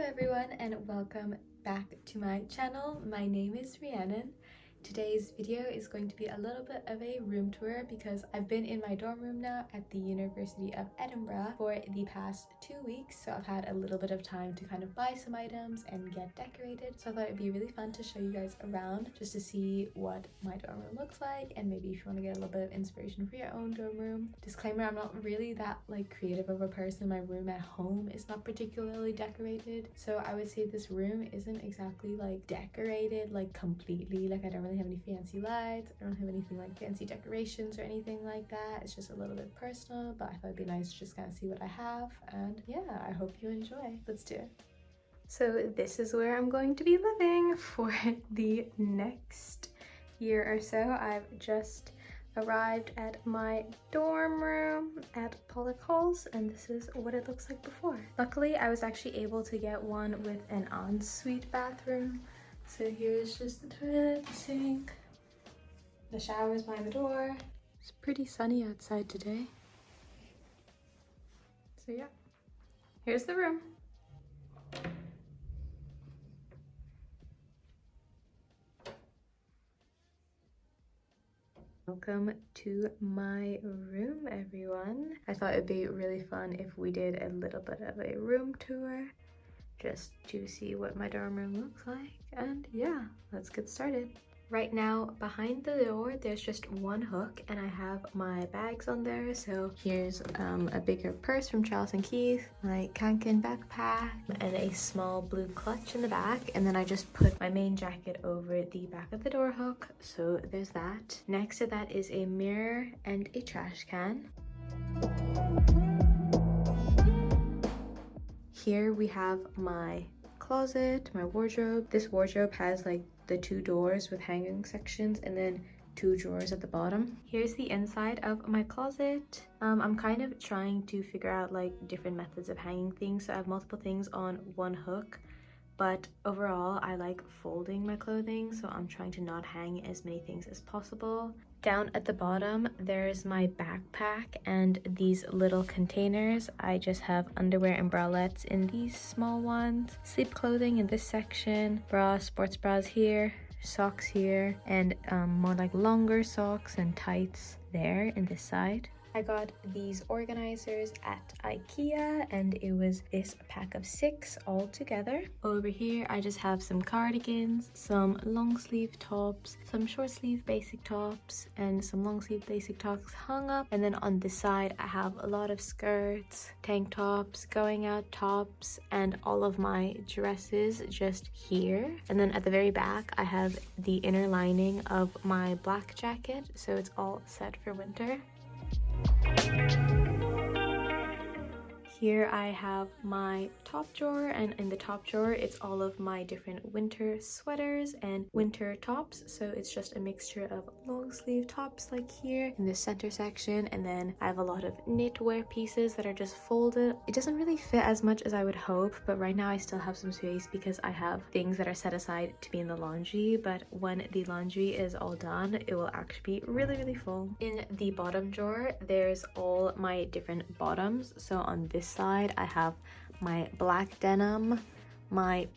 Hello everyone and welcome back to my channel. My name is Rhiannon. Today's video is going to be a little bit of a room tour because I've been in my dorm room now at the University of Edinburgh for the past 2 weeks, so I've had a little bit of time to kind of buy some items and get decorated. So I thought it'd be really fun to show you guys around just to see what my dorm room looks like, and maybe if you want to get a little bit of inspiration for your own dorm room. Disclaimer, I'm not really that creative of a person. My room at home is not particularly decorated, so I would say this room isn't exactly decorated completely. I don't really have any fancy lights, I don't have anything like fancy decorations or anything like that. It's just a little bit personal, but I thought it'd be nice to just kind of see what I have, and yeah, I hope you enjoy. Let's do it. So this is where I'm going to be living for the next year or so. I've just arrived at my dorm room at Pollock Halls, and this is what it looks like before. Luckily, I was actually able to get one with an ensuite bathroom. So here's just the toilet, the sink, the shower's by the door. It's pretty sunny outside today. So yeah, here's the room. Welcome to my room, everyone. I thought it'd be really fun if we did a little bit of a room tour just to see what my dorm room looks like, and yeah, let's get started. Right now, behind the door, there's just one hook, and I have my bags on there. So here's a bigger purse from Charles & Keith, my Kanken backpack, and a small blue clutch in the back. And then I just put my main jacket over the back of the door hook, so there's that. Next to that is a mirror and a trash can. Here we have my closet, my wardrobe. This wardrobe has the 2 doors with hanging sections and then 2 drawers at the bottom. Here's the inside of my closet. I'm kind of trying to figure out different methods of hanging things. So I have multiple things on one hook, but overall I like folding my clothing, so I'm trying to not hang as many things as possible. Down at the bottom, there's my backpack and these little containers. I just have underwear and bralettes in these small ones, sleep clothing in this section, bras, sports bras here, socks here, and more longer socks and tights there in this side. I got these organizers at IKEA, and it was this pack of 6 all together. Over here, I just have some cardigans, some long sleeve tops, some short sleeve basic tops, and some long sleeve basic tops hung up. And then on this side, I have a lot of skirts, tank tops, going out tops, and all of my dresses just here. And then at the very back, I have the inner lining of my black jacket, so it's all set for winter. Here I have my top drawer, and in the top drawer it's all of my different winter sweaters and winter tops. So it's just a mixture of long sleeve tops here in the center section, and then I have a lot of knitwear pieces that are just folded. It doesn't really fit as much as I would hope, but right now I still have some space because I have things that are set aside to be in the laundry, but when the laundry is all done, it will actually be really full. In the bottom drawer, there's all my different bottoms. So on this side, I have my black denim, my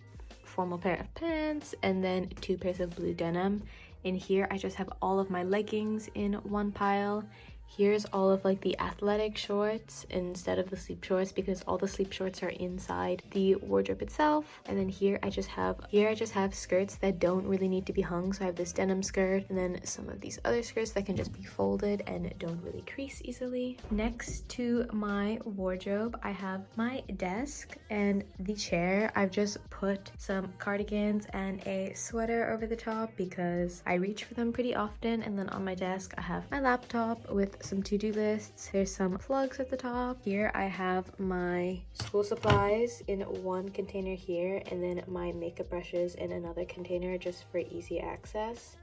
formal pair of pants, and then 2 pairs of blue denim. In here, I just have all of my leggings in one pile. Here's all of the athletic shorts instead of the sleep shorts, because all the sleep shorts are inside the wardrobe itself. And then here I just have skirts that don't really need to be hung. So I have this denim skirt, and then some of these other skirts that can just be folded and don't really crease easily. Next to my wardrobe, I have my desk and the chair. I've just put some cardigans and a sweater over the top because I reach for them pretty often. And then on my desk, I have my laptop with some to-do lists. There's some plugs at the top. Here I have my school supplies in one container here, and then my makeup brushes in another container just for easy access.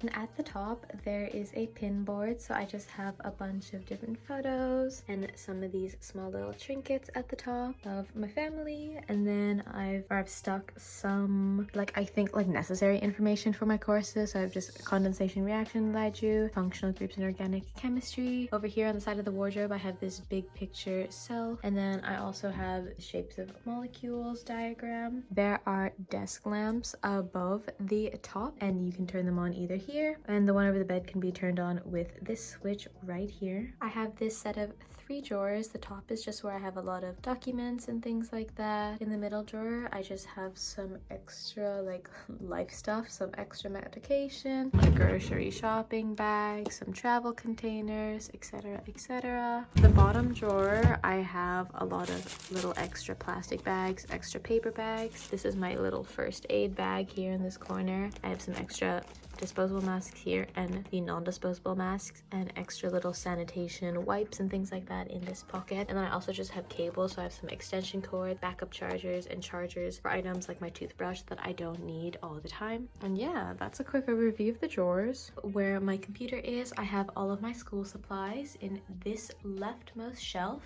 And at the top, there is a pin board, so I just have a bunch of different photos and some of these small little trinkets at the top of my family. And then I've stuck some, like, I think like necessary information for my courses. So I have just condensation reaction that I drew, functional groups and organic chemistry. Over here on the side of the wardrobe, I have this big picture cell, and then I also have shapes of molecules diagram. There are desk lamps above the top, and you can turn them on either here, and the one over the bed can be turned on with this switch right here. I have this set of 3 drawers. The top is just where I have a lot of documents and things like that. In the middle drawer, I just have some extra like life stuff, some extra medication, a grocery shopping bag, some travel containers, etc, etc. The bottom drawer, I have a lot of little extra plastic bags, extra paper bags. This is my little first aid bag here in this corner. I have some extra disposable masks here and the non-disposable masks, and extra little sanitation wipes and things like that in this pocket. And then I also just have cables, so I have some extension cord, backup chargers, and chargers for items like my toothbrush that I don't need all the time. And yeah, that's a quick overview of the drawers. Where my computer is, I have all of my school supplies in this leftmost shelf.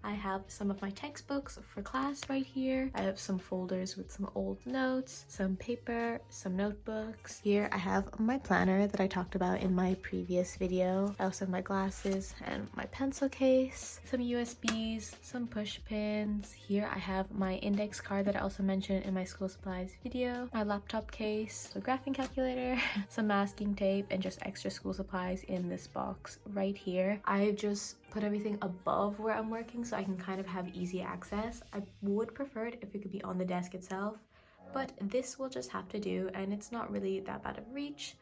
I have some of my textbooks for class right here. I have some folders with some old notes, some paper, some notebooks. Here I have my planner that I talked about in my previous video. I also have my glasses and my pencil case, some USBs, some push pins. Here I have my index card that I also mentioned in my school supplies video, my laptop case, a graphing calculator, some masking tape, and just extra school supplies in this box right here. I've just put everything above where I'm working so I can kind of have easy access. I would prefer it if it could be on the desk itself, but this will just have to do, and it's not really that bad of reach.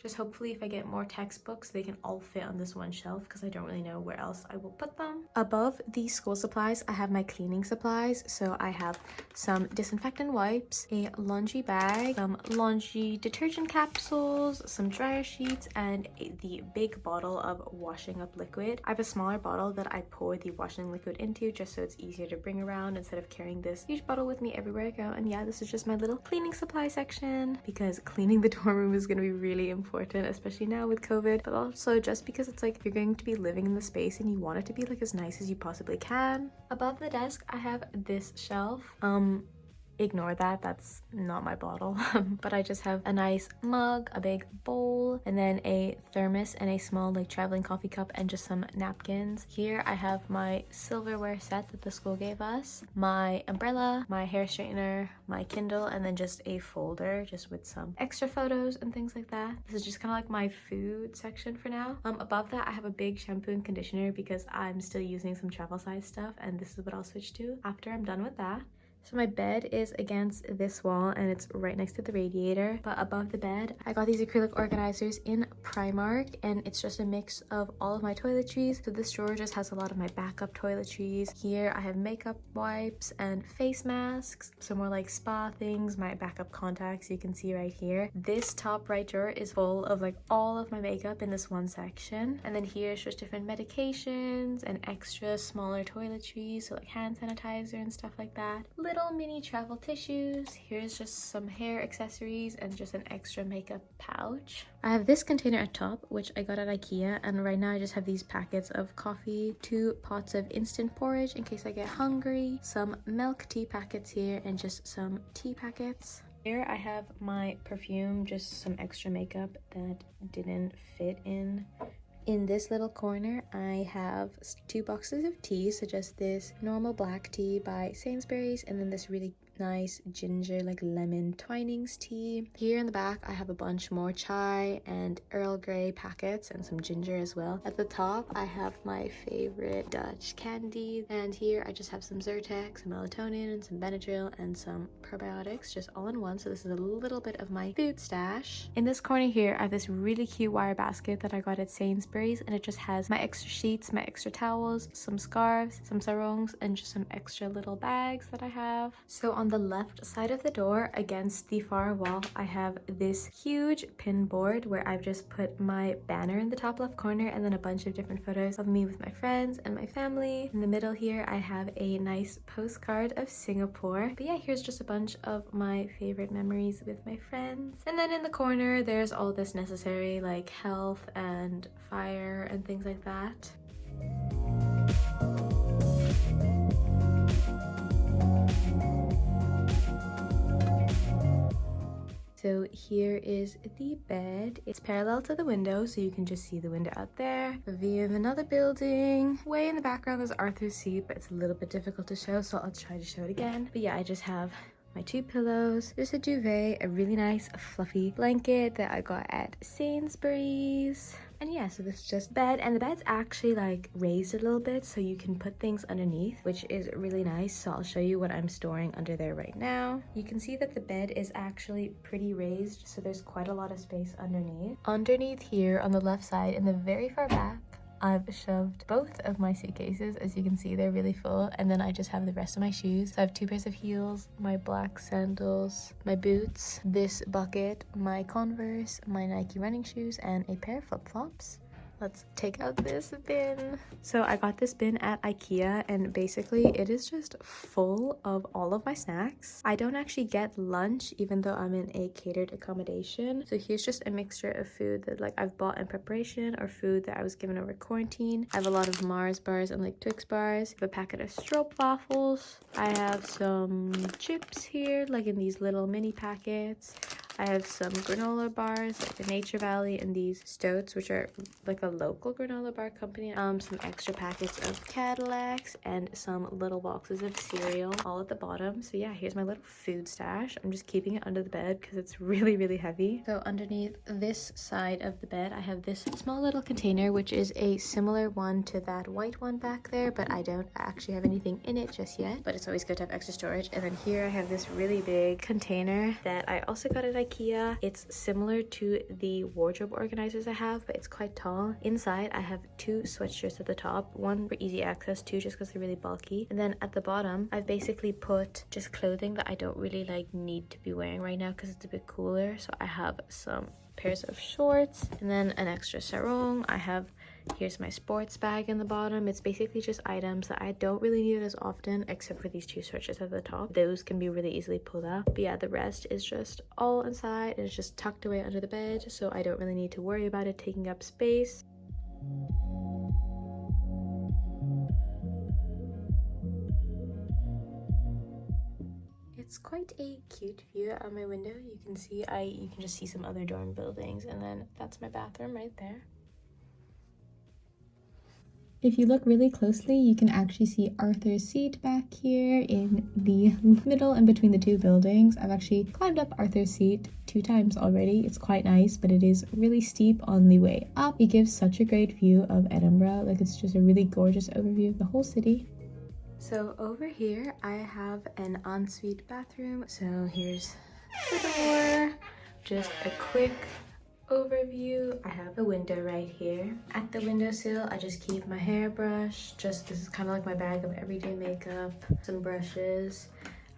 Just hopefully if I get more textbooks, they can all fit on this one shelf, because I don't really know where else I will put them. Above these school supplies, I have my cleaning supplies. So I have some disinfectant wipes, a laundry bag, some laundry detergent capsules, some dryer sheets, and the big bottle of washing up liquid. I have a smaller bottle that I pour the washing liquid into just so it's easier to bring around instead of carrying this huge bottle with me everywhere I go. And yeah, this is just my little cleaning supply section, because cleaning the dorm room is going to be really important, especially now with COVID, but also just because it's like you're going to be living in the space and you want it to be like as nice as you possibly can. Above the desk, I have this shelf. Ignore that, that's not my bottle. But I just have a nice mug, a big bowl, and then a thermos and a small like traveling coffee cup, and just some napkins. Here I have my silverware set that the school gave us, my umbrella, my hair straightener, my Kindle, and then just a folder just with some extra photos and things like that. This is just kind of like my food section for now. Above that, I have a big shampoo and conditioner because I'm still using some travel size stuff, and this is what I'll switch to after I'm done with that. So my bed is against this wall and it's right next to the radiator, but above the bed I got these acrylic organizers in Primark, and it's just a mix of all of my toiletries. So this drawer just has a lot of my backup toiletries. Here I have makeup wipes and face masks, some more like spa things, my backup contacts you can see right here. This top right drawer is full of like all of my makeup in this one section, and then here's just different medications and extra smaller toiletries, so like hand sanitizer and stuff like that. Little mini travel tissues. Here's just some hair accessories and just an extra makeup pouch. I have this container at top, which I got at IKEA, and right now I just have these packets of coffee, 2 pots of instant porridge in case I get hungry, some milk tea packets here, and just some tea packets. Here I have my perfume, just some extra makeup that didn't fit in. In this little corner, I have 2 boxes of tea, so just this normal black tea by Sainsbury's, and then this really nice ginger like lemon Twinings tea. Here in the back I have a bunch more chai and Earl Grey packets and some ginger as well. At the top I have my favorite Dutch candy, and here I just have some Zyrtec, some melatonin, and some Benadryl, and some probiotics just all in one. So this is a little bit of my food stash. In this corner here I have this really cute wire basket that I got at Sainsbury's, and it just has my extra sheets, my extra towels, some scarves, some sarongs, and just some extra little bags that I have. So on on the left side of the door against the far wall, I have this huge pin board where I've just put my banner in the top left corner and then a bunch of different photos of me with my friends and my family. In the middle here, I have a nice postcard of Singapore. But yeah, here's just a bunch of my favorite memories with my friends. And then in the corner, there's all this necessary like health and fire and things like that. So here is the bed. It's parallel to the window, so you can just see the window out there. A view of another building. Way in the background is Arthur's seat, but it's a little bit difficult to show, so I'll try to show it again. But yeah, I just have my 2 pillows. There's a duvet, a really nice fluffy blanket that I got at Sainsbury's. And yeah, so this is just bed, and the bed's actually like raised a little bit so you can put things underneath, which is really nice. So I'll show you what I'm storing under there right now. You can see that the bed is actually pretty raised, so there's quite a lot of space underneath. Underneath here on the left side in the very far back, I've shoved both of my suitcases. As you can see, they're really full, and then I just have the rest of my shoes. So I have 2 pairs of heels, my black sandals, my boots, this bucket, my Converse, my Nike running shoes, and a pair of flip-flops. Let's take out this bin. So I got this bin at IKEA, and basically it is just full of all of my snacks. I don't actually get lunch even though I'm in a catered accommodation. So here's just a mixture of food that like I've bought in preparation or food that I was given over quarantine. I have a lot of Mars bars and like Twix bars. I have a packet of Stroop waffles. I have some chips here, like in these little mini packets. I have some granola bars, like the Nature Valley, and these Stoats, which are like a local granola bar company. Some extra packets of Cadillacs and some little boxes of cereal, all at the bottom. So yeah, here's my little food stash. I'm just keeping it under the bed because it's really, really heavy. So underneath this side of the bed, I have this small little container, which is a similar one to that white one back there, but I don't actually have anything in it just yet. But it's always good to have extra storage. And then here I have this really big container that I also got at IKEA. It's similar to the wardrobe organizers I have, but it's quite tall. Inside I have 2 sweatshirts at the top, one for easy access, 2 just because they're really bulky, and then at the bottom I've basically put just clothing that I don't really like need to be wearing right now because it's a bit cooler. So I have some pairs of shorts and then an extra sarong. I have, here's my sports bag in the bottom. It's basically just items that I don't really need as often, except for these 2 sweatshirts at the top. Those can be really easily pulled out. But yeah, the rest is just all inside and it's just tucked away under the bed, so I don't really need to worry about it taking up space. It's quite a cute view out my window. You can see you can just see some other dorm buildings, and then that's my bathroom right there. If you look really closely, you can actually see Arthur's seat back here in the middle and between the 2 buildings. I've actually climbed up Arthur's seat 2 times already. It's quite nice, but it is really steep on the way up. It gives such a great view of Edinburgh. Like, it's just a really gorgeous overview of the whole city. So over here, I have an ensuite bathroom. So here's the door. Just a quick overview. I have a window right here. At the windowsill, I just keep my hairbrush. This is kind of like my bag of everyday makeup, some brushes.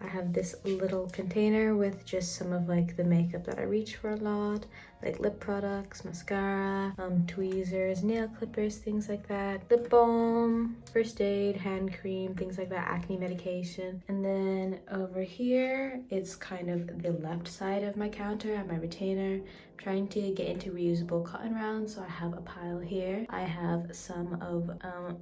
I have this little container with just some of like the makeup that I reach for a lot, like lip products, mascara, tweezers, nail clippers, things like that, lip balm, first aid, hand cream, things like that, acne medication. And then over here, it's kind of the left side of my counter. I have my retainer. I'm trying to get into reusable cotton rounds, so I have a pile here. I have some of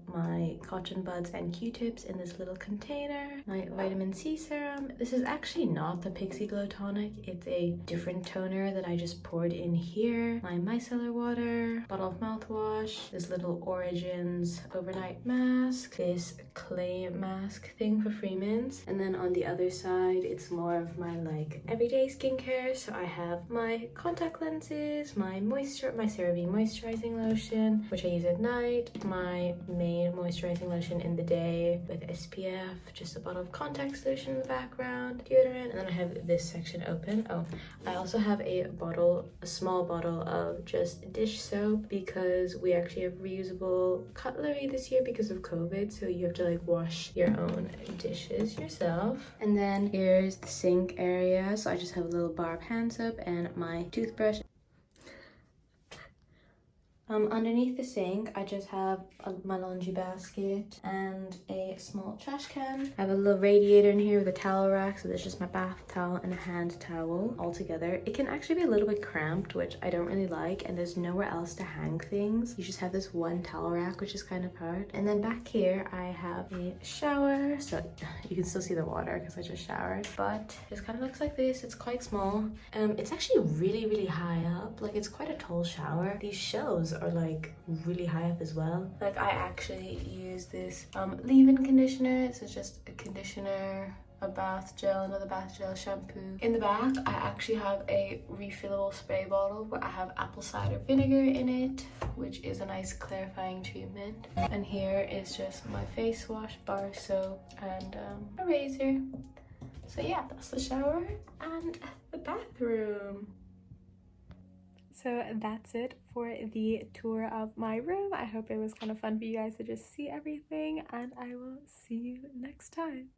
my cotton buds and Q-tips in this little container, my vitamin C serum. This is actually not the Pixie Glow tonic. It's a different toner that I just poured in here. My micellar water, bottle of mouthwash, this little Origins overnight mask, this clay mask thing for Freeman's. And then on the other side, it's more of my like everyday skincare. So I have my contact cleanses, my CeraVe moisturizing lotion, which I use at night, my main moisturizing lotion in the day with SPF, just a bottle of contact solution in the background, deodorant, and then I have this section open. Oh, I also have a small bottle of just dish soap because we actually have reusable cutlery this year because of COVID, so you have to like wash your own dishes yourself. And then here's the sink area, so I just have a little bar of hand soap and my toothbrush. Underneath the sink, I just have my laundry basket and a small trash can. I have a little radiator in here with a towel rack, so there's just my bath towel and a hand towel all together. It can actually be a little bit cramped, which I don't really like, and there's nowhere else to hang things. You just have this one towel rack, which is kind of hard. And then back here, I have a shower, so you can still see the water because I just showered, but this kind of looks like this. It's quite small. It's actually really high up. Like, it's quite a tall shower. These shelves are like really high up as well. Like, I actually use this leave-in conditioner. So it's just a conditioner, a bath gel, another bath gel, shampoo. In the back, I actually have a refillable spray bottle where I have apple cider vinegar in it, which is a nice clarifying treatment. And here is just my face wash, bar soap, and a razor. So yeah, that's the shower and the bathroom. So that's it for the tour of my room. I hope it was kind of fun for you guys to just see everything, and I will see you next time.